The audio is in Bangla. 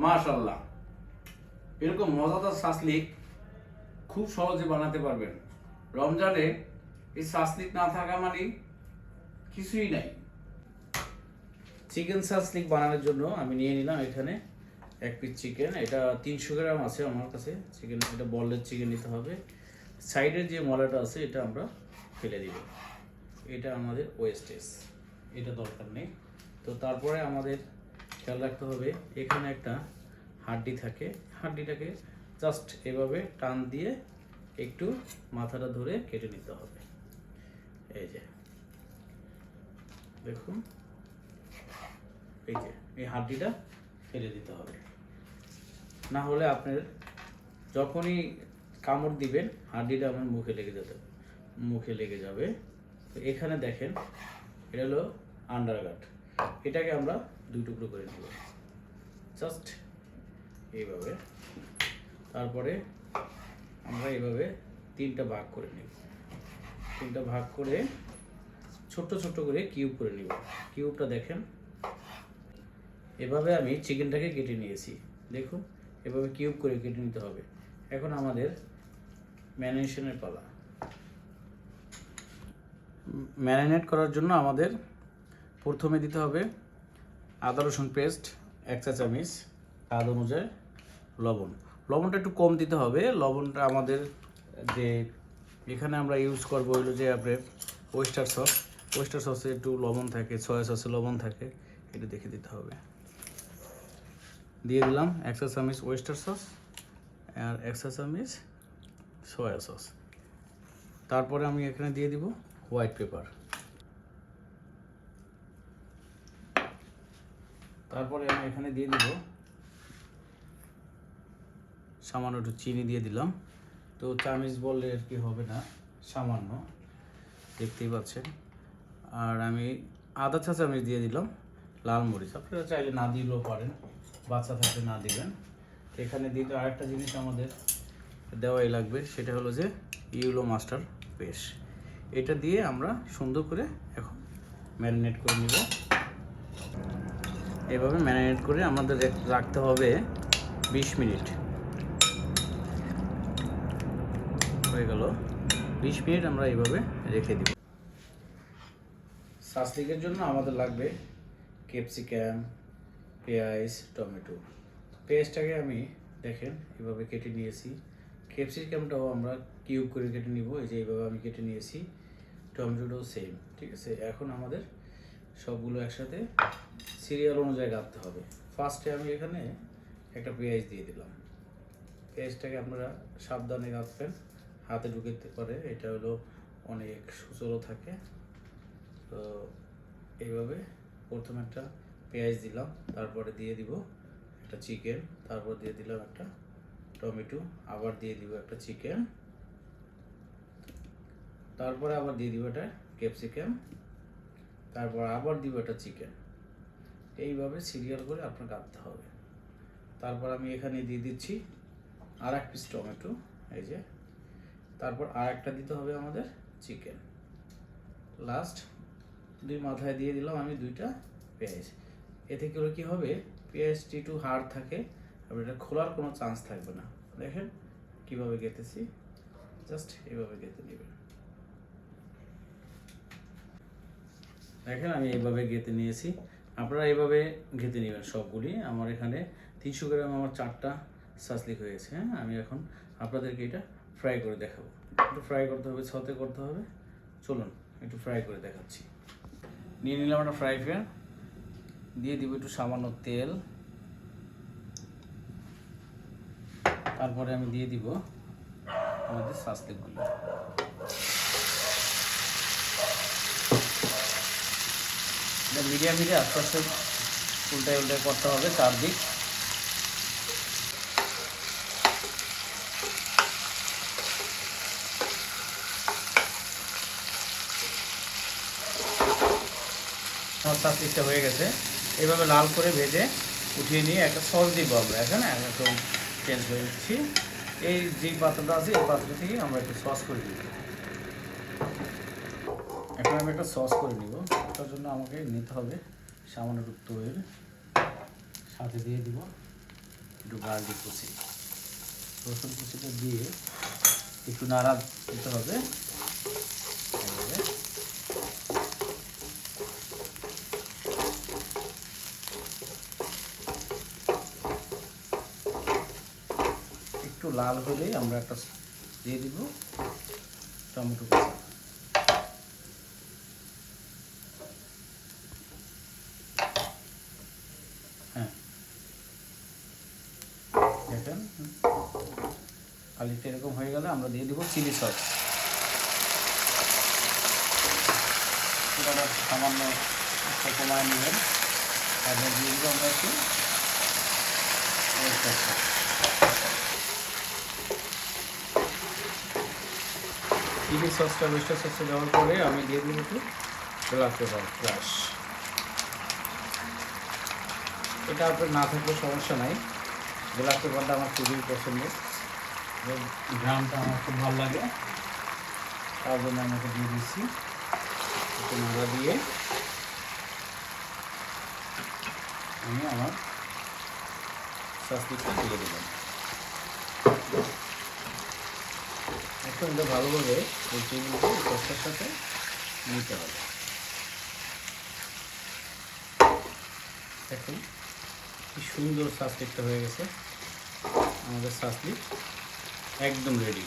মাশাআল্লাহ, এরকম মজাদার সাসলিক খুব সহজে বানাতে পারবেন। রমজানে এই সাসলিক না থাকা মানে কিছুই নাই। চিকেন সাসলিক বানানোর জন্য আমি নিয়ে নিলাম এখানে 1 পিস চিকেন। এটা 300 গ্রাম আছে আমার কাছে চিকেন। এটা বলের চিকেন নিতে হবে। সাইডের যে মলাটা আছে এটা আমরা ফেলে দিব, এটা আমাদের ওয়েস্টেজ, এটা দরকার নেই। তো তারপরে আমাদের খেয়াল রাখতে হবে এখানে একটা হাড্ডি থাকে, হাড্ডিটাকে জাস্ট এভাবে টান দিয়ে একটু মাথাটা ধরে কেটে নিতে হবে। এই যে দেখুন, এই যে এই হাড্ডিটা ফেলে দিতে হবে, না হলে আপনার যখনই কামড় দিবেন হাড্ডিটা আমার মুখে লেগে যাবে। তো এখানে দেখেন এটা হলো আন্ডারগার্ড, এটাকে আমরা 2 টুকরো করে নেব জাস্ট এইভাবে। তারপরে আমরা এইভাবে 3টা ভাগ করে নেব, 3টা ভাগ করে ছোট্ট ছোট্ট করে কিউব করে নিব। কিউবটা দেখেন, এভাবে আমি চিকেনটাকে কেটে নিয়েছি। দেখুন এভাবে কিউব করে কেটে নিতে হবে। এখন আমাদের ম্যারিনেশনের পালা। ম্যারিনেট করার জন্য আমাদের প্রথমে দিতে হবে আদা রসুন পেস্ট 1 চা চামচ, স্বাদ অনুযায়ী লবণটা একটু কম দিতে হবে। লবণটা আমাদের যে এখানে আমরা ইউজ করবো হলো যে আপনার ওয়েস্টার সসে একটু লবণ থাকে, সয়া সসে লবণ থাকে, এটা দেখে দিতে হবে। দিয়ে দিলাম 1 চা চামচ ওয়েস্টার সস আর 1 চা চামচ সয়া সস। তারপরে আমি এখানে দিয়ে দিব হোয়াইট পেপার। তারপরে আমি এখানে দিয়ে দিব সামান্য একটু চিনি দিয়ে দিলাম। তো চামচ বললে আর কি হবে না, সামান্য, দেখতেই পাচ্ছেন। আর আমি আধা চা চামচ দিয়ে দিলাম লাল মরিচ। আপনারা চাইলে না দিলেও পারেন, বাচ্চা থাকলে না দিবেন। এখানে দিতে আরেকটা জিনিস আমাদের দেওয়াই লাগবে, সেটা হলো যে ইয়েলো মাস্টার পেস্ট। এটা দিয়ে আমরা সুন্দর করে এখন ম্যারিনেট করে নিব। এভাবে ম্যারিনেট করে আমাদের রাখতে হবে 20 মিনিট। হয়ে গেল 20 মিনিট আমরা এইভাবে রেখে দিব। সাসলিকের জন্য আমাদের লাগবে ক্যাপসিকাম, পেঁয়াজ, টমেটো। পেঁয়াজটাকে আমি দেখেন এভাবে কেটে নিয়েছি। ক্যাপসিকামটাও আমরা কিউব করে কেটে নিব, এই যে এইভাবে আমি কেটে নিয়েছি। টমেটোটাও সেম, ঠিক আছে। এখন আমাদের সবগুলো একসাথে সিরিয়াল অনুযায়ী কাটতে হবে। ফার্স্টে আমি এখানে একটা পেঁয়াজ দিয়ে দিলাম। পেঁয়াজটাকে আপনারা সাবধানে কাটবেন, হাতে ঢুকে পারে, এটা হলো অনেক সূচলো থাকে। তো এইভাবে প্রথমে একটা পেঁয়াজ দিলাম, তারপরে দিয়ে দিব একটা চিকেন, তারপর দিয়ে দিলাম একটা টমেটো, আবার দিয়ে দিব একটা চিকেন, তারপরে আবার দিয়ে দিব একটা ক্যাপসিকাম, তারপর আবার দিব একটা চিকেন। এইভাবে সিরিয়াল করে আপনার কাটতে হবে। তারপর আমি এখানে দিয়ে দিচ্ছি আর 1 পিস টমেটো, এই যে। তারপর আর একটা দিতে হবে আমাদের চিকেন। লাস্ট 2 মাথায় দিয়ে দিলাম আমি 2টা পেঁয়াজ। এতে করে কি হবে, পেঁয়াজটি একটু হার্ড থাকে, আর এটা খোলার কোনো চান্স থাকবে না। দেখেন কিভাবে গেঁথেছি, জাস্ট এইভাবে গেঁথে নেবেন। দেখেন আমি এইভাবে গেঁথে নিয়েছি, আপনারা এইভাবে গেঁথে নেবেন সবগুলি। আমার এখানে 300 গ্রাম আমার 4টা সাসলিক হয়েছে। হ্যাঁ, আমি এখন আপনাদেরকে এটা ফ্রাই করে দেখাবো। একটু ফ্রাই করতে হবে, সতে করতে হবে। চলুন একটু ফ্রাই করে দেখাচ্ছি। নিয়ে নিলাম একটা ফ্রাই প্যান, দিয়ে দিব একটু সামান্য তেল। তারপরে আমি দিয়ে দিব আমাদের সাসলিকগুলো। মিডিয়াম হিটে আস্তে আস্তে উল্টায় করতে হবে চারদিক। আমার সাসলিকটা হয়ে গেছে। এইভাবে লাল করে ভেজে উঠিয়ে নিয়ে একটা সস দিব আমরা এখানে। একটু চেঞ্জ করে দিচ্ছি, এই যে পাত্রটা আছে এই পাত্র থেকে আমরা একটু সস করে দিব। এখন আমি একটা সস করে নিব, তার জন্য আমাকে নিতে হবে সামান্য একটু তৈরি, সাথে দিয়ে দিব একটু গার্লিক কুচি, রসুন কুচিটা দিয়ে একটু নাড়া দিতে হবে। একটু লাল হলেই আমরা একটা দিয়ে দিব টমেটো কুচি। হ্যাঁ, দেখেন কালিটা এরকম হয়ে গেলে আমরা দিয়ে দিব চিলি সস। পুরোটা সামান্য কমায় নেবেন, তারপর দিয়ে দিব আমরা একটু চিলি সসটা ওয়েস্টার সসটা ব্যবহার করে আমি দিয়ে দিব একটু ব্ল্যাক পেপার ক্রাশ। এটা আপনার না থাকলে সমস্যা নাই, ব্ল্যাক পেপারটা আমার খুবই পছন্দ, গ্রামটা আমার খুব ভালো লাগে, তার জন্য আমি ওকে দিয়ে দিচ্ছি। একটু নাড়া দিয়ে আমি আমার সসটা দিয়ে দিলাম। এখন এটা ভালোভাবে এই চিংড়িকে সসটার সাথে নিতে হবে। এখন কি সুন্দর সাসলিকটা হয়ে গেছে, আমাদের সাসলিক একদম রেডি।